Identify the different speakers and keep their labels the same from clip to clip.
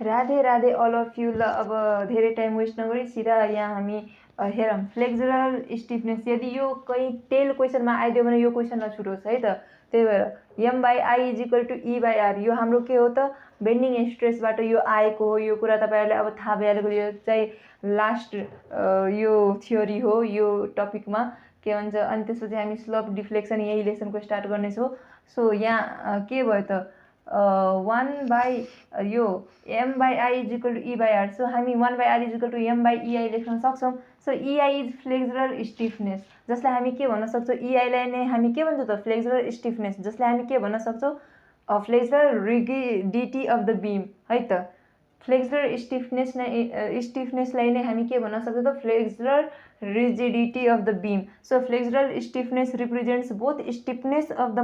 Speaker 1: Radhe Radhe all of you. ल अब धेरै टाइम वेस्ट नगरी सिधा यहाँ हामी हेरौँ फ्लेक्सुरल स्टिफनेस। यदि यो कहीँ टेल क्वेसनमा आइदियो भने यो क्वेसनमा छुटोस् है त। त्यही भएर M by I is equal to E by R यो हाम्रो के हो त बेन्डिङ स्ट्रेसबाट यो आएको हो। यो कुरा तपाईँहरूले अब थाहा भइहालेको, यो चाहिँ लास्ट यो थ्योरी हो यो टपिकमा के भन्छ। अनि त्यसपछि हामी स्लोप डिफ्लेक्सन यही लेसनको स्टार्ट गर्नेछौँ। सो यहाँ के भयो त 1 बाई यो M by I is equal to E by R. So हामी 1 by R is equal to M by E I लेख्न सक्छौँ। So E I is flexural stiffness, जसलाई हामी के भन्न सक्छौँ, इआईलाई नै हामी के भन्छौँ त फ्लेक्सुरल स्टिफनेस, जसलाई हामी के भन्न सक्छौँ फ्लेक्सुरल रिगिडिटी अफ द बिम है त। फ्लेक्सुरल स्टिफनेसलाई नै हामी के भन्न सक्छौँ त flexural rigidity of the beam. So flexural stiffness represents both stiffness of the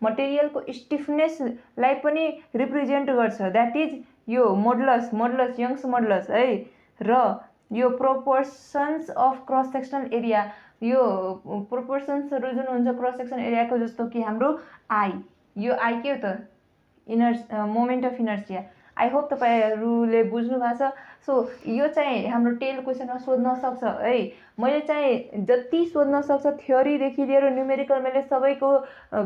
Speaker 1: मटेरियलको स्टिफनेसलाई पनि रिप्रेजेन्ट गर्छ। द्याट इज यो मोडुलस यङ्स मोडुलस है। र यो proportions of cross sectional area, यो प्रोपोर्सन्सहरू जुन हुन्छ क्रस सेक्सन एरियाको, जस्तो कि हाम्रो आई, यो आई के हो त moment of inertia. I hope तपाईँहरूले बुझ्नु भएको छ। सो यो चाहिँ हाम्रो टेल क्वेसनमा सोध्न सक्छ है। मैले चाहिँ जति सोध्न सक्छ थ्योरीदेखि लिएर न्युमेरिकल मैले सबैको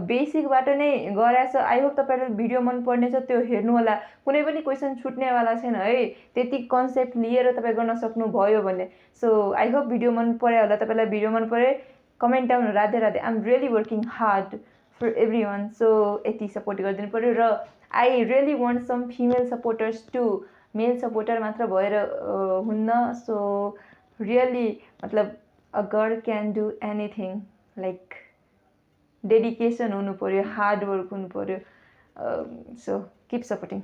Speaker 1: बेसिकबाट नै गराएको छ। आई होप तपाईँहरूले भिडियो मन पर्नेछ त्यो हेर्नु होला, कुनै पनि क्वेसन छुट्नेवाला छैन है। त्यति कन्सेप्ट लिएर तपाईँ गर्न सक्नुभयो भने। सो आई होप भिडियो मन पर्यो होला। तपाईँलाई भिडियो मन परे comment down Radhe Radhe. I am really working hard for everyone. So यति सपोर्ट गरिदिनु पऱ्यो। र I really want some female supporters to, male supporter मात्र भएर हुन्न। सो रियली मतलब a girl can do anything, like dedication हुनु पऱ्यो, हार्ड वर्क हुनु पऱ्यो। So keep supporting.